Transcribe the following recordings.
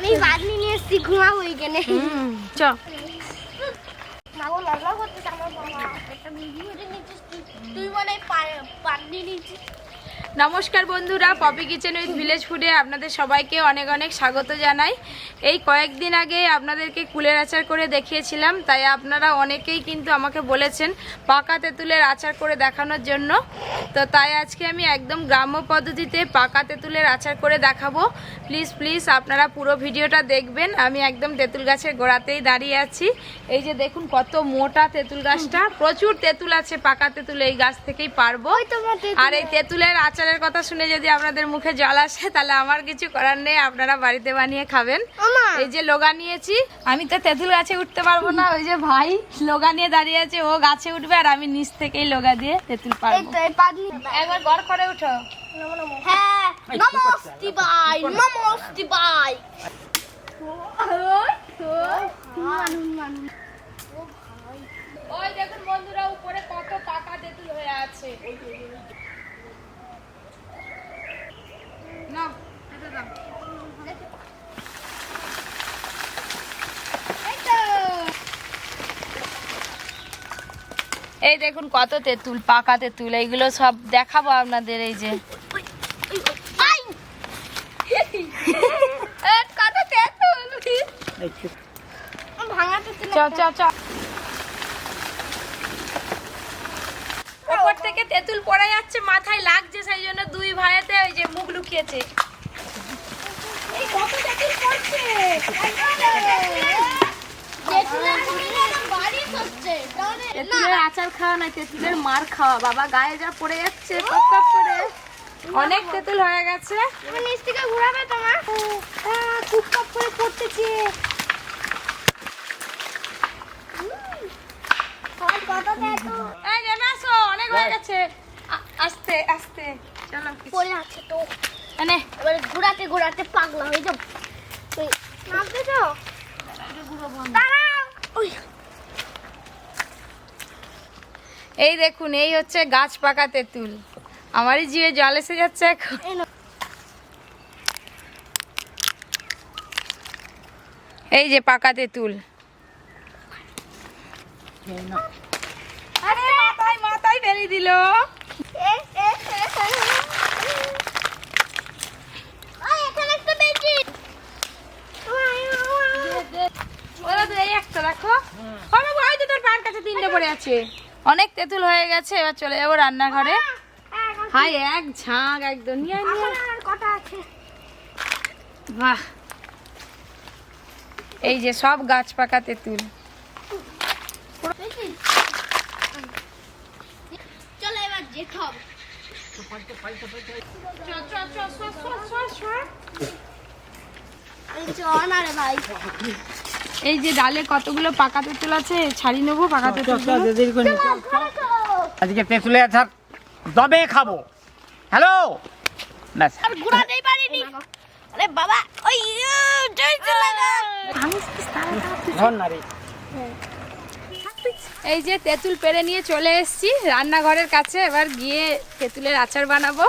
আমি বাদনি নিয়ে এসেছি ঘুমাবো এইখানে। চ মাগো লাগলা করতে আমার বাবা একটা ভিডিও নিচ্ছিস তুই মনে বাদনি নিচ্ছিস। নমস্কার বন্ধুরা, পপি কিচেন উইথ ভিলেজ ফুডে আপনাদের সবাইকে অনেক অনেক স্বাগত জানাই। এই কয়েকদিন আগে আপনাদেরকে কুলের আচার করে দেখিয়েছিলাম, তাই আপনারা অনেকেই কিন্তু আমাকে বলেছেন পাকা তেঁতুলের আচার করে দেখানোর জন্য। তো তাই আজকে আমি একদম গ্রাম্য পদ্ধতিতে পাকা তেঁতুলের আচার করে দেখাবো। প্লিজ আপনারা পুরো ভিডিওটা দেখবেন। আমি একদম তেঁতুল গাছের গোড়াতেই দাঁড়িয়ে আছি। এই যে দেখুন কত মোটা তেঁতুল গাছটা, প্রচুর তেঁতুল আছে, পাকা তেঁতুল এই গাছ থেকেই পারবো। আর এই তেঁতুলের আচারের কথা শুনে যদি আপনাদের মুখে জল আসে তাহলে আমার কিছু করার নেই, আপনারা বাড়িতে বানিয়ে খাবেন। এই যে লগা নিয়েছি, আমি তো তেঁতুল গাছে উঠতে পারবো না, ওই যে ভাই লগা নিয়ে দাঁড়িয়ে আছে, ও গাছে উঠবে আর আমি নিচ থেকেই লগা দিয়ে তেঁতুল পারবো। একবার গড় করে উঠো। হ্যাঁ নমস্তি ভাই, নমস্তি ভাই। ওই দেখুন বন্ধুরা, উপরে কত পাকা তেঁতুল হয়ে আছে। না এটা দাও। এই দেখুন কত তেঁতুল, পাকা তেঁতুল, এইগুলো সব দেখাবো আপনাদের। এই যে কত তেঁতুল, ভাঙা তেঁতুল। চ উপর থেকে তেঁতুল পড়ে যাচ্ছে, মাথায় লাগছে, সেই জন্য দুই ভাইয়াতে ওই যে মুখ লুকিয়েছে। এই কত তেঁতুল পড়ছে, তেঁতুলের আচার খাওয়া না, তেঁতুলের মার খাওয়া। বাবা গায়ে যা পড়ে যাচ্ছে টপ টপ করে, অনেক তেঁতুল হয়ে গেছে। তুমি নিচ থেকে ঘোরাবে তোমার খুব টপ করে পড়তেছে। কত তেঁতুল, এই নেমে আসো, অনেক হয়ে গেছে। আস্তে আস্তে চলো, পড়ে আছে তো। এনে এবার ঘোরাতে ঘোরাতে পাগলা হয়ে যাও। নামতে তো দাঁড়াও। ওই এই দেখুন, এই হচ্ছে গাছ পাকা তেঁতুল। আমারই জিভে জল এসে যাচ্ছে এখন। এই যে পাকা তেঁতুল। আরে মাথায় ফেলে দিল। এই একটা দেখো, তোর পান কাছে তিনটে পড়ে আছে। অনেক তেঁতুল হয়ে গেছে, এবার চলে যাবো রান্নাঘরে। হাই এক ঝাঁক একদম কটা আছে। বাহ, এই যে সব গাছ পাকা তেঁতুল। চলো এবার যেতে হবে। ভাই এই যে ডালে কতগুলো পাকা তেঁতুল আছে, ছাড়িয়ে নেবো পাকা তেঁতুল। আজকে তেঁতুলে আচার দবে খাবো। হ্যালো ব্যাস, আর ঘোরাতেই পারিনি। আরে বাবা ওই জয়তে লাগা। ধর না রে। এই যে তেঁতুল পেরে নিয়ে চলে এসেছি রান্নাঘরের কাছে, এবার গিয়ে তেঁতুলের আচার বানাবো।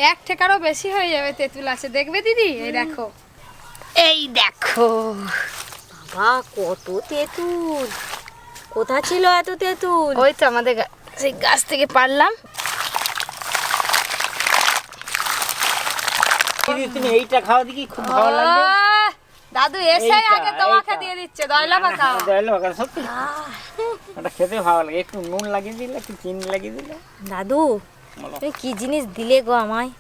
এক ঠেকারও বেশি হয়ে যাবে তেঁতুল আছে, দেখবে দিদি। এই দেখো, এই দেখো বাবা কত তেঁতুল, কোথা ছিল এত তেঁতুল? ওই তো আমাদের সেই গাছ থেকে পারলাম। তুমি এইটা খাওয়া দেখি খুব ভালো লাগবে। দাদু এসে আগে তোমাকে দিয়ে দিচ্ছে দয়লা পাকা। দয়ালু বাবা, সত্যি এটা খেতে ভালো লাগে। একটু নুন লাগিয়ে দিলে, একটু চিনি লাগিয়ে দিলে। দাদু তুমি কি জিনিস দিলে গো আমায়?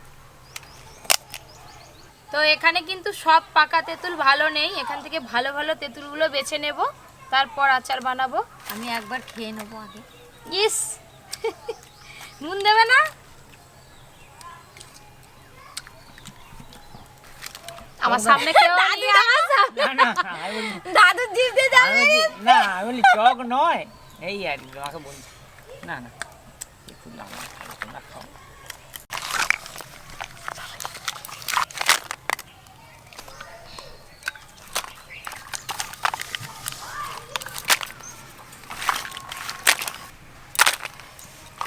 তো এখানে কিন্তু সব পাকা তেঁতুল ভালো নেই, এখান থেকে ভালো ভালো তেঁতুলগুলো বেছে নেব, তারপর আচার বানাবো। আমি একবার খেয়ে নেবো আগে। ইস নুন দেবে না? আমার সামনে কেউ নেই, আমার সামনে। না না দাদু জিভে যাবে না, আমি বলি টক নয়, এই আর কি তোমাকে বলছি। না না একটু না খাও।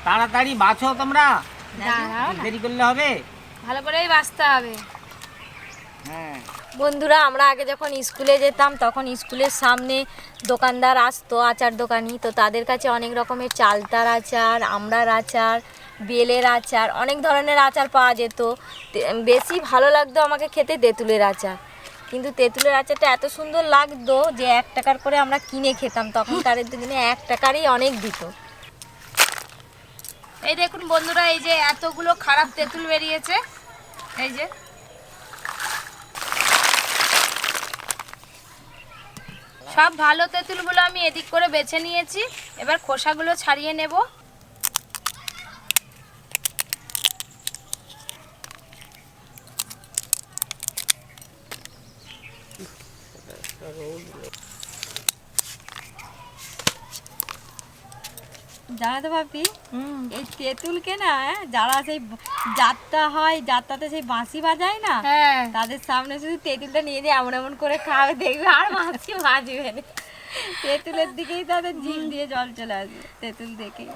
তাড়াতাড়ি বাছো তোমরা, দেরি করলে হবে। ভালো করেই বাছতে হবে। হ্যাঁ বন্ধুরা আমরা আগে যখন স্কুলে যেতাম তখন স্কুলের সামনে দোকানদার আসতো, আচার দোকানি, তো তাদের কাছে অনেক রকমের চালতার আচার, আমড়ার আচার, বেলের আচার, অনেক ধরনের আচার পাওয়া যেত। বেশি ভালো লাগতো আমাকে খেতে তেঁতুলের আচার, কিন্তু তেঁতুলের আচারটা এত সুন্দর লাগতো যে 1 টাকার করে আমরা কিনে খেতাম। তখনকার দিনে 1 টাকারই অনেক দিত। এই দেখুন বন্ধুরা, এই যে এতগুলো খারাপ তেঁতুল বেরিয়েছে, এই যে সব ভালো তেঁতুলগুলো আমি এদিক করে বেছে নিয়েছি। এবার খোসাগুলো ছাড়িয়ে নেব। জানো তো ভাবি, এই তেঁতুলকে না যারা সেই যাত্রা হয়, যাত্রাতে সেই বাঁশি বাজায় না, হ্যাঁ, তাদের সামনে শুধু তেঁতুলটা নিয়ে দিয়ে এমন এমন করে খাবে, দেখবে আর বাঁশি বাজবে না। তেঁতুলের দিকেই তাদের জিভ দিয়ে জল চলে আসবে তেঁতুল দেখেই।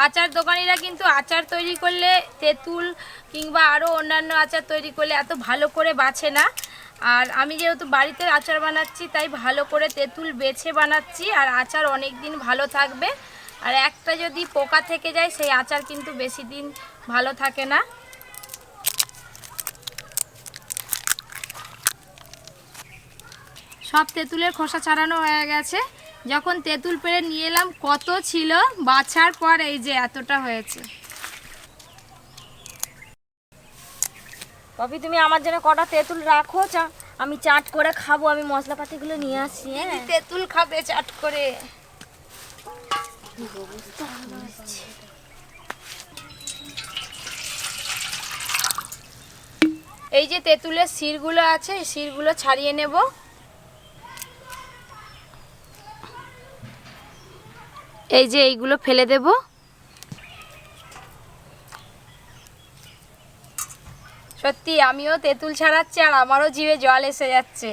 আচার দোকানিরা কিন্তু আচার তৈরি করলে তেঁতুল কিংবা আরও অন্যান্য আচার তৈরি করলে এত ভালো করে বাছে না। আর আমি যেহেতু বাড়িতে আচার বানাচ্ছি তাই ভালো করে তেঁতুল বেছে বানাচ্ছি, আর আচার অনেক দিন ভালো থাকবে। আর একটা যদি পোকা থেকে যায় সেই আচার কিন্তু বেশি দিন ভালো থাকে না। সব তেঁতুলের খোসা ছাড়ানো হয়ে গেছে। যখন তেঁতুল পেড়ে নিয়ে এলাম কত ছিল, বাছার পর এই যে এতটা হয়েছে। পপি তুমি আমার জন্য কটা তেঁতুল রাখো, আমি চাট করে খাবো। আমি মশলাপাতিগুলো নিয়ে আসছি। দিদি তেঁতুল খাবে চাট করে। এই যে তেঁতুলের শিরগুলো আছে, এই শিরগুলো ছাড়িয়ে নেব। এই যে এইগুলো ফেলে দেব। সত্যি আমিও তেঁতুল ছাড়াচ্ছি আর আমারও জিভে জল এসে যাচ্ছে।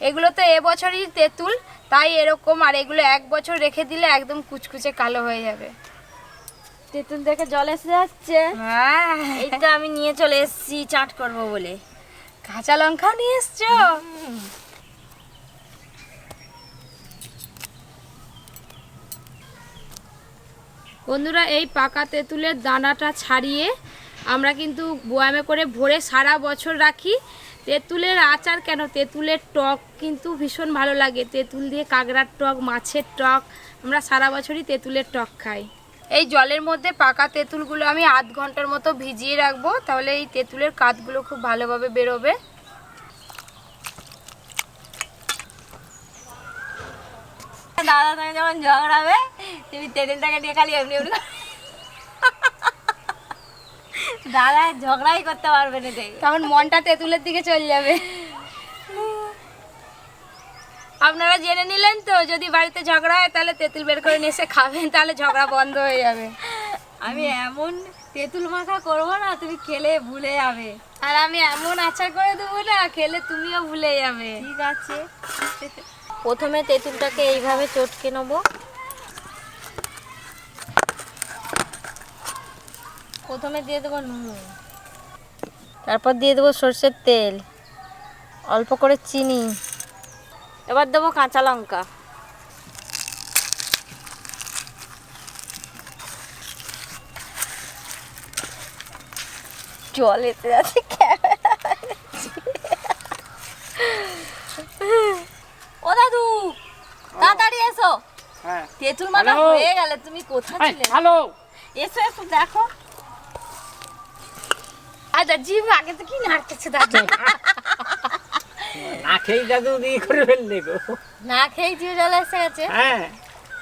এগুলো তো এবছরই তেঁতুল, তাই এরকম। আর এগুলো 1 বছর রেখে দিলে একদম কুচকুচে কালো হয়ে যাবে। তেঁতুল দেখে জল এসে যাচ্ছে। হ্যাঁ, এইটা আমি নিয়ে চলে এসেছি চাট করব বলে। কাঁচা লঙ্কাও নিয়ে এসছো? বন্ধুরা, এই পাকা তেঁতুলের দানাটা ছাড়িয়ে আমরা কিন্তু বয়ামে করে ভরে সারা বছর রাখি। তেঁতুলের আচার কেন, তেঁতুলের টক কিন্তু ভীষণ ভালো লাগে। তেঁতুল দিয়ে কাঁকড়ার টক, মাছের টক, আমরা সারা বছরই তেঁতুলের টক খাই। এই জলের মধ্যে পাকা তেঁতুলগুলো আমি আধ ঘন্টার মতো ভিজিয়ে রাখবো, তাহলে এই তেঁতুলের কাঠগুলো খুব ভালোভাবে বেরোবে। দাদা তুমি যখন ঝগড়াবে তুমি তেঁতুলটাকে নিয়ে খালি এমনি এমনি দাদা ঝগড়াই করতে পারবে না, তখন মনটা তেঁতুলের দিকে চলে যাবে। আপনারা জেনে নিলেন তো, যদি বাড়িতে ঝগড়া হয় তাহলে তেঁতুল বের করে নিয়ে এসে খাবেন, তাহলে ঝগড়া বন্ধ হয়ে যাবে। আমি এমন তেঁতুল মাখা করবো না তুমি খেলে ভুলে যাবে। আর আমি এমন আচার করে দেবো না, খেলে তুমিও ভুলে যাবে। ঠিক আছে, প্রথমে তেঁতুলটাকে এইভাবে চটকে নেব। প্রথমে দিয়ে দেবো নুন, তারপর দিয়ে দেবো সরষের তেল, অল্প করে চিনি, এবার দেবো কাঁচা লঙ্কা, জল এতে যাচ্ছে ও দাদু তাড়াতাড়ি এসো। হ্যাঁ তেঁতুল মাখা হয়ে গেলে, তুমি কোথায় ছিলে? হ্যালো, এসো এসো দেখো। আচ্ছা, জিভ আগে তো কি নাড়তেছে দাদু। না খেয়ে দাদু দিয়ে করে ফেললে গো। না খেয়ে জিভে জল এসে গেছে, হ্যাঁ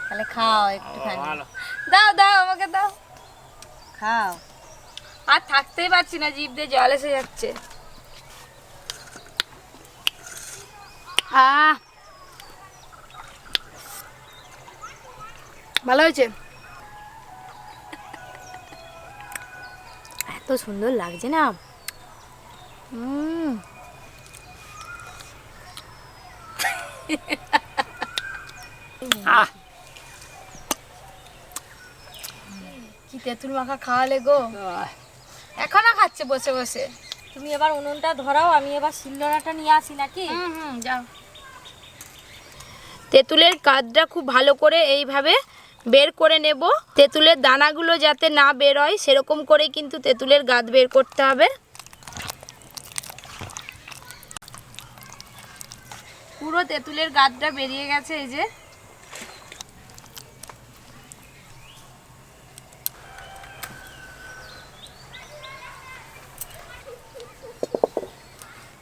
তাহলে খাও একটুখানি। ভালো। দাও দাও, আমাকে দাও। খাও। আর থাকতেই পারছি না, জিভ দিয়ে জল এসে যাচ্ছে। ভালো হয়েছে। এত সুন্দর লাগছে না। কি তেঁতুল মাখা খাওয়ালে গো, এখনো খাচ্ছে বসে বসে। তুমি এবার উনুনটা ধরাও, আমি এবার শিলনোড়াটা নিয়ে আসি নাকি? যাও। তেঁতুলের কাঁধটা খুব ভালো করে এইভাবে বের করে নেব। তেঁতুলের দানাগুলো যাতে না বের হয় সেরকম করে কিন্তু তেঁতুলের গাদ বের করতে হবে। পুরো তেঁতুলের গাদটা বেরিয়ে গেছে, এই যে।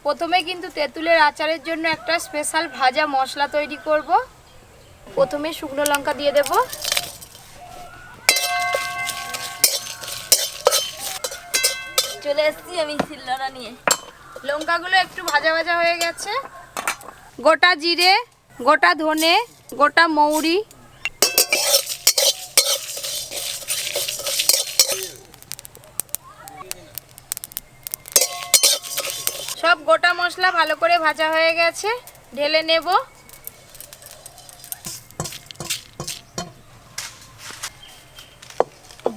প্রথমে কিন্তু তেঁতুলের আচারের জন্য একটা স্পেশাল ভাজা মশলা তৈরি করব। প্রথমে শুকনো লঙ্কা দিয়ে দেব, চলে এসেছি আমি শিলনোড়া নিয়ে। লঙ্কাগুলো একটু ভাজা ভাজা হয়ে গেছে। গোটা জিরে, গোটা ধনে, গোটা মৌরি, সব গোটা মশলা ভালো করে ভাজা হয়ে গেছে, ঢেলে নেব।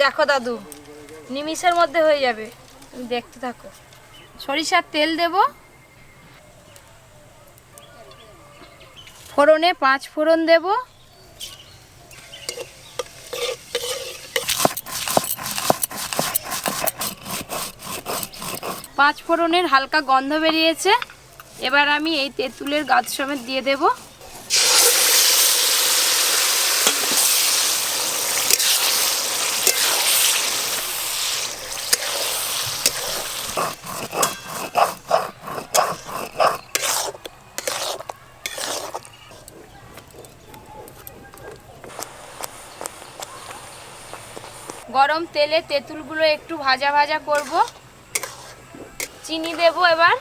দেখো দাদু, নিমিষের মধ্যে হয়ে যাবে, তুমি দেখতে থাকো। সরিষার তেল দেব, ফোড়নে 5 ফোড়ন দেব, পাঁচ ফোড়নের হালকা গন্ধ বেরিয়েছে। এবার আমি এই তেঁতুলের গাছ সমেত দিয়ে দেব। গরম তেলে তেঁতুলগুলো একটু ভাজা ভাজা করব। চিনি দেব এবার।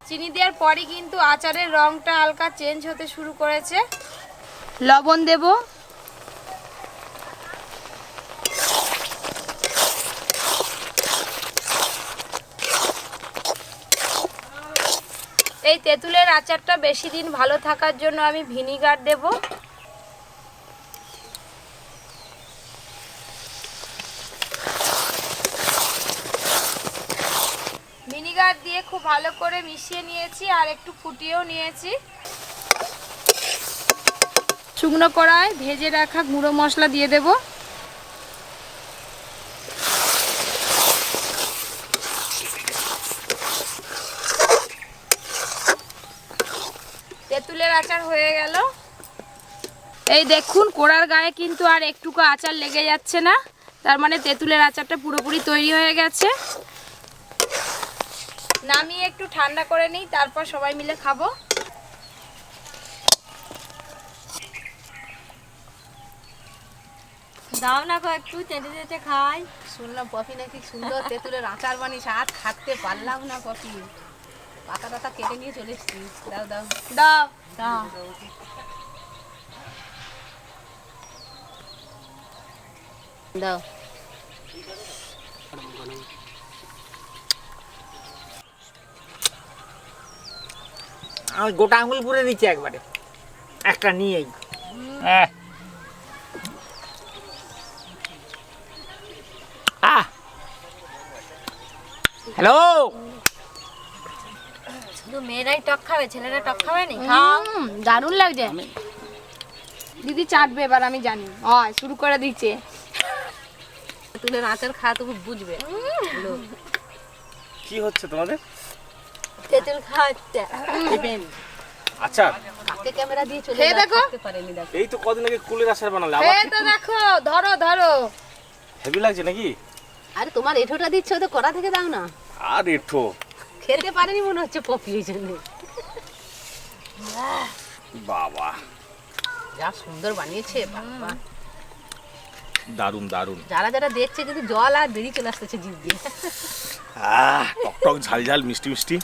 চিনি দেওয়ার পরে কিন্তু আচারের রংটা হালকা চেঞ্জ হতে শুরু করেছে। লবণ দেব, এই তেঁতুলের আচারটা বেশি দিন ভালো থাকার জন্য আমি ভিনিগার দেব। ভিনিগার দিয়ে খুব ভালো করে মিশিয়ে নিয়েছি আর একটু ফুটিয়েও নিয়েছি। শুকনো কড়ায় ভেজে রাখা গুঁড়ো মশলা দিয়ে দেব। তেঁতুলের আচার হয়ে গেল। এই দেখুন, কোড়ার গায়ে কিন্তু আর একটুকু আচার লেগে যাচ্ছে না, তার মানে তেঁতুলের আচারটা পুরোপুরি তৈরি হয়ে গেছে। নামিয়ে একটু ঠান্ডা করে নিই, তারপর সবাই মিলে খাবো। দাও না গো, একটু চেটে চেটে খাই। শুনলাম পপি নাকি সুন্দর তেঁতুলের আচার বানিয়েছে, আজ থাকতে পারলাম না পপি, পাতা টাতা কেটে নিয়ে চলে এসছি। দাও দাও দাও। দাও। দাও। আমি গোটা আঙুল পুড়ে দিচ্ছি একবারে, একটা নিয়েই। হ্যালো, শুধু মেয়েরাই টক খাবে, ছেলেরা টক খাবে না? খাও। দারুণ লাগছে। দিদি চাটবে এবার, আমি জানি। হয় শুরু করে দিচ্ছে। তেঁতুলের আচার খাওয়া তো খুব বুঝবে। কি হচ্ছে তোমাদের? তেঁতুল খাওয়াচ্ছে। আচ্ছা, কাকে ক্যামেরা দিয়ে চলে খেয়ে দেখো। থাকতে পারেনি। দেখো এই তো কদিন আগে কুলের আচার বানালে, আবার এই তো দেখো, ধরো ধরো। হেভি লাগছে নাকি? আরে তোমার এঠোটা দিচ্ছে, ওদের কড়া থেকে দাও না। আর এঠো খেতে পারেনি মনে হচ্ছে পপি, এই জন্য। বাবা, যা সুন্দর বানিয়েছে, বাবা দারুন দারুন। যারা যারা দেখছে কিন্তু জল আর বেরিয়ে চলে আসতেছে জিভ দিয়ে। টক টক ঝাল ঝাল মিষ্টি মিষ্টি,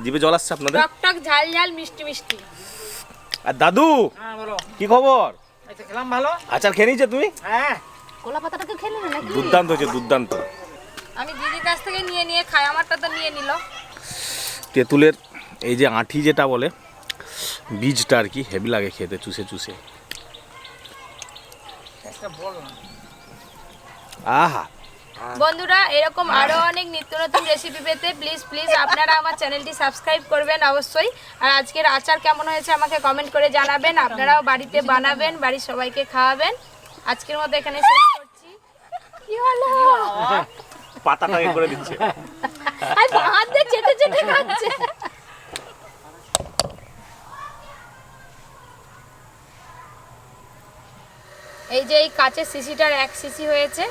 জিভে জল আসছে আপনাদের? টক টক ঝাল ঝাল মিষ্টি মিষ্টি। আর দাদু হ্যাঁ বলো। কি খবর? এই তো খেলাম ভালো। আচার খেয়ে নিয়েছো তুমি? হ্যাঁ কলা পাতাটাকে খেলে না নাকি? দুর্দান্ত হয়েছে, দুর্দান্ত। আমি দিদির কাছ থেকে নিয়ে নিয়ে খাই, আমারটা তো নিয়ে নিল। তেঁতুলের এই যে আঁঠি যেটা বলে, বীজটা আর কি হেভি লাগে খেতে, চুষে চুষে। একটা বলো না। আহা, বন্ধুরা এরকম আরো অনেক নিত্য নতুন রেসিপি পেতে প্লিজ আপনারা আমার চ্যানেলটি সাবস্ক্রাইব করবেন অবশ্যই। আর আজকের আচার কেমন হয়েছে আমাকে কমেন্ট করে জানাবেন। আপনারাও বাড়িতে বানাবেন, বাড়ির সবাইকে খাওয়াবেন। আজকের মতো এখানে শেষ করছি। কি হলো? পাতাটাকে করে দিচ্ছে। হাত দিয়ে চেটে চেটে খাচ্ছে। এই যে এই কাচের শিশিটার 1 শিশি হয়েছে।